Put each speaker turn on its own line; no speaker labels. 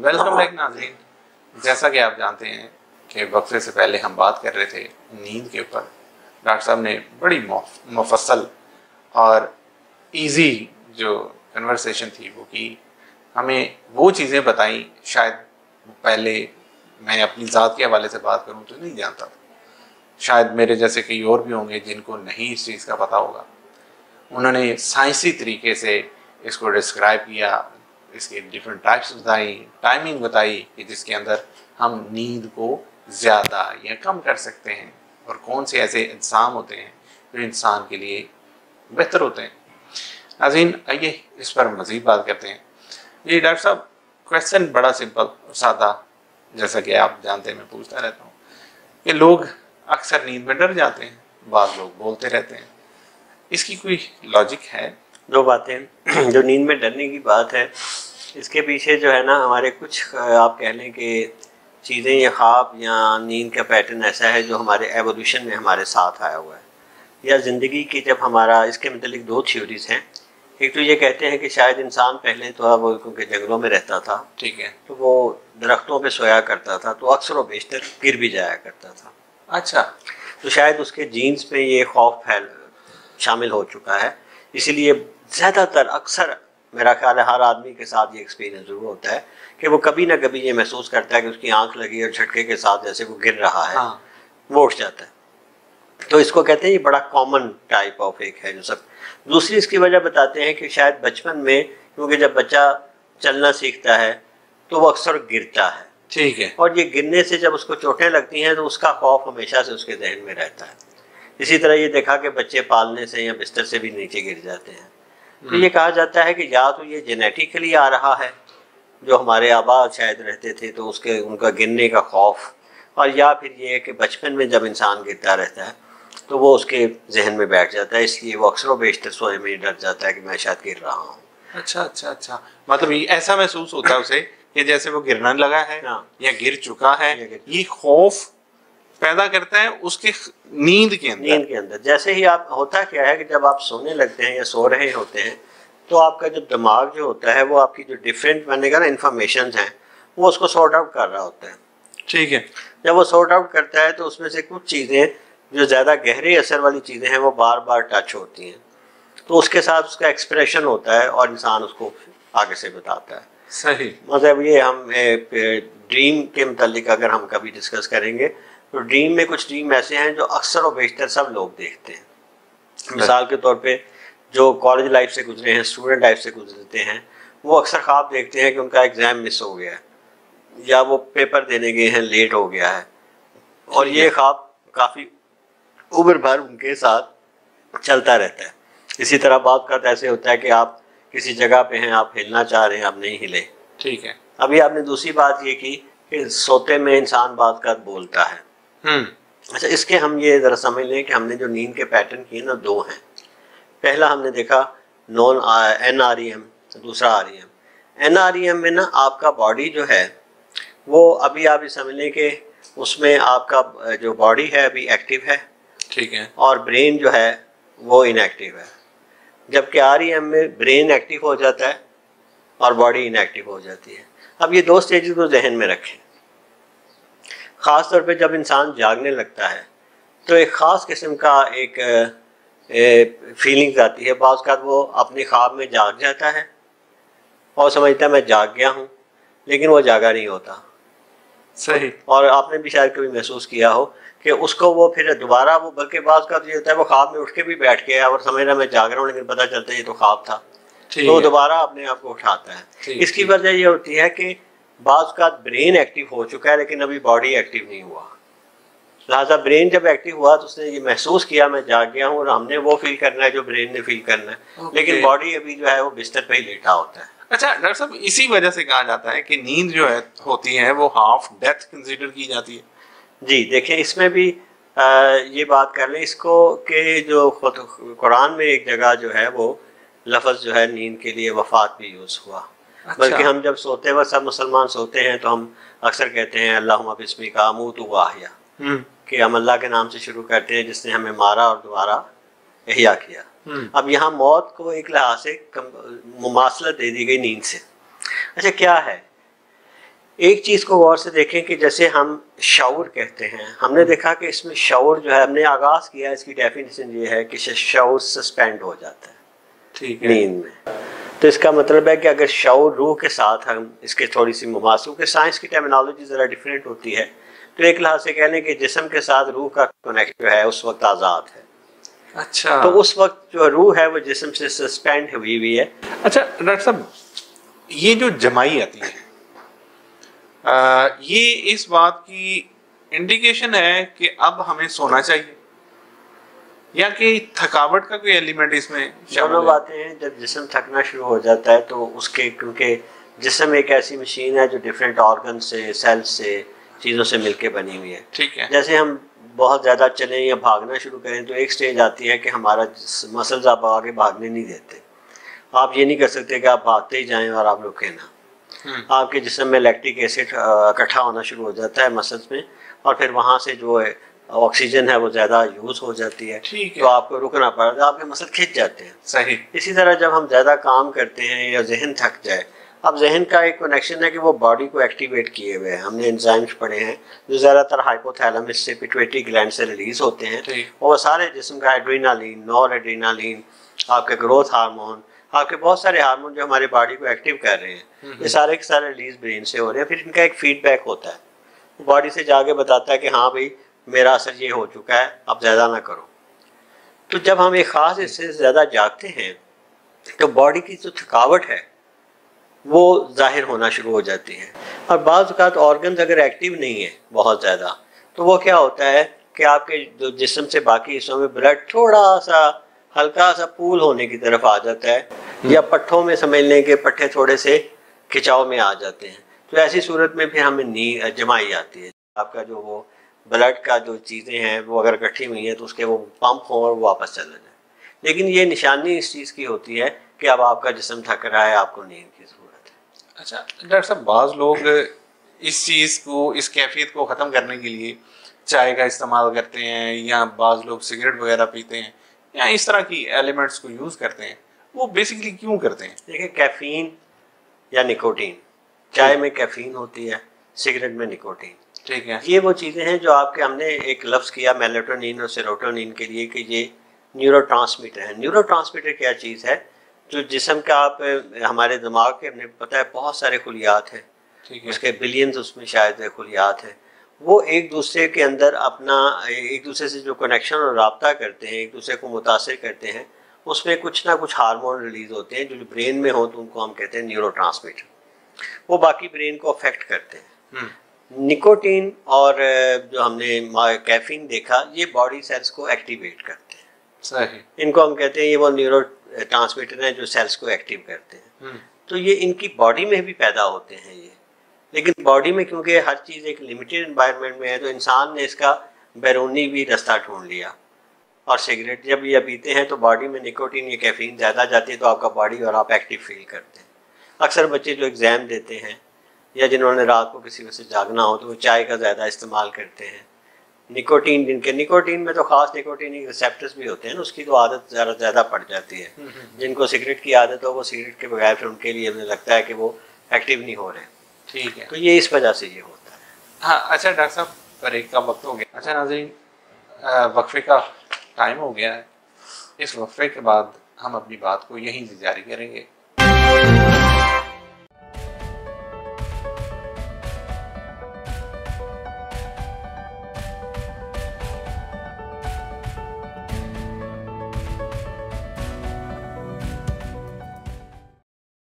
Welcome back ناظرین. جیسا کہ آپ جانتے ہیں کہ وقفے سے پہلے ہم بات کر رہے تھے نیند کے اوپر. ڈاکٹر صاحب نے بڑی مفصل اور ایزی جو کنورسیشن تھی وہ کی. ہمیں وہ چیزیں بتائیں شاید پہلے میں اپنی ذات کے حوالے سے بات کروں تو نہیں جانتا تھا. شاید میرے جیسے کئی اور بھی ہوں گے جن کو نہیں اس چیز کا پتہ ہوگا. انہوں نے سائنسی طریقے سے اس کو ڈسکرائب کیا, اس کے ڈفرینٹ ٹائپس بتائیں, ٹائمنگ بتائی کہ جس کے اندر ہم نیند کو زیادہ یا کم کر سکتے ہیں, اور کون سے ایسے اجسام ہوتے ہیں جو انسان کے لیے بہتر ہوتے ہیں. ناظرین آئیے اس پر مزید بات کرتے ہیں. جی ڈاکٹر صاحب, کویشچن بڑا سمپل اور سادہ, جیسا کہ آپ جانتے ہیں میں پوچھتا رہتا ہوں کہ لوگ اکثر نیند میں ڈر جاتے ہیں, بعض لوگ بولتے رہتے ہیں, اس کی کوئی لاجک ہے؟
دو باتیں جو نیند میں ڈرنے کی بات ہے, اس کے پیچھے جو ہے نا ہمارے کچھ آپ کہہ لیں کہ چیزیں یا خواب یا نیند کا پیٹرن ایسا ہے جو ہمارے ایوولوشن میں ہمارے ساتھ آیا ہوا ہے, یا زندگی کی جب ہمارا اس کے متعلق دو تھیوریز ہیں. ایک تو یہ کہتے ہیں کہ شاید انسان پہلے تو وہ کیونکہ جنگلوں میں رہتا تھا,
ٹھیک ہے,
تو وہ درختوں پہ سویا کرتا تھا تو اکثر و بیشتر گر بھی جایا کرتا تھا.
اچھا,
تو شاید اس کے جینز پہ یہ خوف شامل ہو چکا ہے. اسی لیے زیادہ تر اکثر میرا خیال ہے ہر آدمی کے ساتھ یہ ایکسپیرینس ضرور ہوتا ہے کہ وہ کبھی نہ کبھی یہ محسوس کرتا ہے کہ اس کی آنکھ لگی اور جھٹکے کے ساتھ جیسے وہ گر رہا ہے, وہ اٹھ جاتا ہے. تو اس کو کہتے ہیں یہ بڑا کامن ٹائپ آف ایک ہے جو سب. دوسری اس کی وجہ بتاتے ہیں کہ شاید بچپن میں کیونکہ جب بچہ چلنا سیکھتا ہے تو وہ اکثر گرتا ہے,
ٹھیک ہے,
اور یہ گرنے سے جب اس کو چوٹیں لگتی ہیں تو اس کا خوف ہمیشہ سے اس کے ذہن میں رہتا ہے. اسی طرح یہ دیکھا کہ بچے پالنے سے یا بستر سے بھی نیچے گر جاتے ہیں. تو یہ کہا جاتا ہے کہ یا تو یہ جینیٹیکلی آ رہا ہے, جو ہمارے آبا شاید رہتے تھے تو ان کا گرنے کا خوف, اور یا پھر یہ کہ بچپن میں جب انسان گرتا رہتا ہے تو وہ اس کے ذہن میں بیٹھ جاتا ہے, اس لیے وہ اکثر و بیشتر سوئے میں ڈر جاتا ہے کہ میں شاید گر رہا ہوں.
اچھا اچھا اچھا, مطلب ایسا محسوس ہوتا ہے اسے کہ جیسے وہ گرنا لگا ہے یا گر چکا ہے. یہ خوف پیدا کرتا ہے اس کے نیند کے اندر.
جیسے ہی آپ ہوتا کیا ہے کہ جب آپ سونے لگتے ہیں یا سو رہے ہوتے ہیں تو آپ کا جو دماغ جو ہوتا ہے وہ آپ کی جو ڈفرینٹ بنے گا نا انفارمیشنز ہیں وہ اس کو سارٹ آؤٹ کر رہا ہوتا ہے.
ٹھیک ہے,
جب وہ سارٹ آؤٹ کرتا ہے تو اس میں سے کچھ چیزیں جو زیادہ گہرے اثر والی چیزیں ہیں وہ بار بار ٹچ ہوتی ہیں, تو اس کے ساتھ اس کا ایکسپریشن ہوتا ہے اور انسان اس کو آگے سے بتاتا ہے.
صحیح,
مطلب یہ ہم ڈریم کے متعلق اگر ہم کبھی ڈسکس کریں گے تو ڈریم میں کچھ ڈریم ایسے ہیں جو اکثر و بیشتر سب لوگ دیکھتے ہیں. مثال کے طور پہ جو کالج لائف سے گزرے ہیں, اسٹوڈنٹ لائف سے گزرتے ہیں, وہ اکثر خواب دیکھتے ہیں کہ ان کا ایگزام مس ہو گیا ہے یا وہ پیپر دینے گئے ہیں لیٹ ہو گیا ہے, اور یہ خواب کافی عمر بھر ان کے ساتھ چلتا رہتا ہے. اسی طرح بات کا ایسے ہوتا ہے کہ آپ کسی جگہ پہ ہیں, آپ ہلنا چاہ رہے ہیں, آپ نہیں ہلے.
ٹھیک ہے,
ابھی آپ نے دوسری بات یہ کی کہ سوتے میں انسان بات کا بولتا ہے. اچھا, اس کے ہم یہ ذرا سمجھ لیں کہ ہم نے جو نیند کے پیٹرن کیے نا دو ہیں. پہلا ہم نے دیکھا این آر ای ایم, دوسرا R E M. N R E M میں نا آپ کا باڈی جو ہے وہ ابھی آپ یہ سمجھ لیں کہ اس میں آپ کا جو باڈی ہے ابھی ایکٹیو ہے,
ٹھیک ہے,
اور برین جو ہے وہ ان ایکٹیو ہے. جبکہ آر ای ایم میں برین ایکٹیو ہو جاتا ہے اور باڈی ان ایکٹیو ہو جاتی ہے. اب یہ دو سٹیجز کو ذہن میں رکھیں. خاص طور پہ جب انسان جاگنے لگتا ہے تو ایک خاص قسم کا ایک فیلنگز آتی ہے. بعض اوقات وہ اپنے خواب میں جاگ جاتا ہے اور سمجھتا ہے میں جاگ گیا ہوں, لیکن وہ جاگا نہیں ہوتا.
صحیح,
اور آپ نے بھی شاید کبھی محسوس کیا ہو کہ اس کو وہ پھر دوبارہ وہ, بلکہ بعض کا یہ ہوتا ہے وہ خواب میں اٹھ کے بھی بیٹھ گیا اور سمجھ رہا میں جاگ رہا ہوں, لیکن پتہ چلتا ہے یہ تو خواب تھا, تو وہ دوبارہ اپنے آپ کو اٹھاتا ہے. اس کی وجہ یہ ہوتی ہے کہ بعض کا برین ایکٹیو ہو چکا ہے لیکن ابھی باڈی ایکٹیو نہیں ہوا. لہٰذا برین جب ایکٹیو ہوا تو اس نے یہ محسوس کیا میں جاگ گیا ہوں, اور ہم نے وہ فیل کرنا ہے جو برین نے فیل کرنا ہے, لیکن باڈی ابھی جو ہے وہ بستر پہ ہی لیٹا ہوتا ہے.
اچھا ڈاکٹر صاحب, اسی وجہ سے کہا جاتا ہے کہ نیند جو ہے ہوتی ہے وہ ہاف ڈیتھ کنسیڈر کی جاتی ہے.
جی دیکھیں, اس میں بھی یہ بات کر لیں اس کو کہ جو قرآن میں ایک جگہ جو ہے وہ لفظ جو ہے نیند کے لیے وفات بھی یوز ہوا. بلکہ ہم جب سوتے وقت سب مسلمان سوتے ہیں تو ہم اکثر کہتے ہیں اللہم بسمک اموت و احیا, کہ ہم اللہ کے نام سے شروع کرتے ہیں جس نے ہمیں مارا اور دوبارہ احیا کیا. اب یہاں موت کو ایک لحاظ سے مماثلت دے دی گئی نیند سے. اچھا کیا ہے ایک چیز کو غور سے دیکھیں کہ جیسے ہم شعور کہتے ہیں، ہم نے دیکھا کہ اس میں شعور جو ہے، ہم نے آغاز کیا، اس کی ڈیفینیشن یہ ہے کہ شعور سسپینڈ ہو جاتا ہے نیند میں. تو اس کا مطلب ہے کہ اگر شعور روح کے ساتھ ہم اس کے تھوڑی سی مماثل، کہ سائنس کی ٹرمینالوجی ذرا ڈیفرینٹ ہوتی ہے، تو ایک لحاظ سے کہہ لیں کہ جسم کے ساتھ روح کا کنیکٹ جو ہے اس وقت آزاد ہے.
اچھا،
تو اس وقت جو روح ہے وہ جسم سے سسپینڈ ہوئی ہے.
اچھا ڈاکٹر صاحب، یہ جو جمائی آتی ہے یہ اس بات کی انڈیکیشن ہے کہ اب ہمیں سونا چاہیے، یا کہ تھکاوٹ کا کوئی ایلیمنٹ اس میں
دونوں باتیں ہیں. جب جسم تھکنا شروع ہو جاتا ہے تو اس کے، کیونکہ جسم ایک ایسی مشین ہے جو ڈفرینٹ آرگن سے، سیل سے، چیزوں سے مل کے بنی ہوئی ہے.
ٹھیک ہے.
جیسے ہم بہت زیادہ چلیں یا بھاگنا شروع کریں تو ایک سٹیج آتی ہے کہ ہمارا مسلز آپ آگے بھاگنے نہیں دیتے. آپ یہ نہیں کر سکتے کہ آپ بھاگتے ہی جائیں اور آپ رکیں نہ. آپ کے جسم میں لیکٹک ایسڈ اکٹھا ہونا شروع ہو جاتا ہے مسلز میں، اور پھر وہاں سے جو ہے آکسیجن ہے وہ زیادہ یوز ہو جاتی ہے، تو آپ کو رکنا پڑتا ہے، آپ کے مسل کھنچ جاتے ہیں.
صحیح.
اسی طرح جب ہم زیادہ کام کرتے ہیں یا ذہن تھک جائے، اب ذہن کا ایک کنیکشن ہے کہ وہ باڈی کو ایکٹیویٹ کیے ہوئے ہیں. ہم نے انزائمز پڑھے ہیں جو زیادہ تر ہائپوتھیلمس سے، پیٹویٹری گلینڈ سے ریلیز ہوتے ہیں. وہ سارے جسم کا ایڈرینالین، نور ایڈرینالین، آپ کے گروتھ ہارمون، آپ کے بہت سارے ہارمون جو ہمارے باڈی کو ایکٹیو کر رہے ہیں، یہ سارے کے سارے ریلیز برین سے ہو رہے ہیں. پھر ان کا ایک فیڈ بیک ہوتا ہے، باڈی سے جا کے بتاتا ہے کہ ہاں بھائی میرا اثر یہ ہو چکا ہے، اب زیادہ نہ کرو. تو جب ہم ایک خاص حصے سے زیادہ جاگتے ہیں تو باڈی کی جو تھکاوٹ ہے وہ ظاہر ہونا شروع ہو جاتی ہے. اور بعض اوقات آرگنز اگر ایکٹیو نہیں ہے بہت زیادہ، تو وہ کیا ہوتا ہے کہ آپ کے جو جسم سے باقی حصوں میں بلڈ تھوڑا سا ہلکا سا پول ہونے کی طرف آ جاتا ہے، یا پٹھوں میں سمجھ لیں کہ پٹھے تھوڑے سے کھچاؤ میں آ جاتے ہیں. تو ایسی صورت میں پھر ہمیں نیند جمائی آتی ہے. آپ کا جو وہ بلڈ کا جو چیزیں ہیں وہ اگر اکٹھی ہوئی ہیں تو اس کے وہ پمپ ہوں اور وہ واپس چلا جائے. لیکن یہ نشانی اس چیز کی ہوتی ہے کہ اب آپ کا جسم تھک رہا ہے، آپ کو نیند کی ضرورت ہے.
اچھا ڈاکٹر صاحب، بعض لوگ اس چیز کو، اس کیفیت کو ختم کرنے کے لیے چائے کا استعمال کرتے ہیں، یا بعض لوگ سگریٹ وغیرہ پیتے ہیں، یا اس طرح کی ایلیمنٹس کو یوز کرتے ہیں. وہ بیسیکلی کیوں کرتے ہیں؟
دیکھیں، کیفین یا نکوٹین، چائے میں کیفین ہوتی ہے، سگریٹ میں نکوٹین.
ٹھیک ہے.
یہ وہ چیزیں ہیں جو آپ کے، ہم نے ایک لفظ کیا میلیٹونین اور سیروٹونین کے لیے کہ یہ نیورو ٹرانسمیٹر ہیں. نیورو ٹرانسمیٹر کیا چیز ہے؟ جو جسم کا، آپ ہمارے دماغ کے، ہمیں پتہ ہے بہت سارے خلیات ہیں، اس کے بلینز اس میں شاید خلیات ہیں. وہ ایک دوسرے کے اندر اپنا، ایک دوسرے سے جو کنیکشن اور رابطہ کرتے ہیں، ایک دوسرے کو متاثر کرتے ہیں. اس میں کچھ نہ کچھ ہارمون ریلیز ہوتے ہیں جو برین میں ہوں تو ان کو ہم کہتے ہیں نیورو ٹرانسمیٹر. وہ باقی برین کو افیکٹ کرتے ہیں. نکوٹین اور جو ہم نے کیفین دیکھا، یہ باڈی سیلز کو ایکٹیویٹ کرتے ہیں.
صحیح.
ان کو ہم کہتے ہیں یہ وہ نیورو ٹرانسمیٹر ہیں جو سیلز کو ایکٹیو کرتے ہیں. تو یہ ان کی باڈی میں بھی پیدا ہوتے ہیں یہ. لیکن باڈی میں کیونکہ ہر چیز ایک لمیٹڈ انوائرمنٹ میں ہے، تو انسان نے اس کا بیرونی بھی رستہ ڈھونڈ لیا. اور سگریٹ جب یہ پیتے ہیں تو باڈی میں نکوٹین یا کیفین زیادہ جاتی ہے، تو آپ کا باڈی اور آپ ایکٹیو فیل کرتے ہیں. اکثر بچے جو ایگزام دیتے ہیں یا جنہوں نے رات کو کسی وجہ سے جاگنا ہو تو وہ چائے کا زیادہ استعمال کرتے ہیں. نکوٹین، جن کے نکوٹین میں تو خاص نکوٹین ریسیپٹرز بھی ہوتے ہیں نا، اس کی تو عادت زیادہ پڑ جاتی ہے. جن کو سگریٹ کی عادت ہو وہ سگریٹ کے بغیر پھر ان کے لیے ہمیں لگتا ہے کہ وہ ایکٹیو نہیں ہو رہے ہیں.
ٹھیک ہے.
تو یہ اس وجہ سے یہ ہوتا ہے.
ہاں اچھا ڈاکٹر صاحب، بریک کا وقت ہو گیا. اچھا ناظرین، وقفے کا ٹائم ہو گیا ہے. اس وقفے کے بعد ہم اپنی بات کو یہیں سے جاری کریں گے.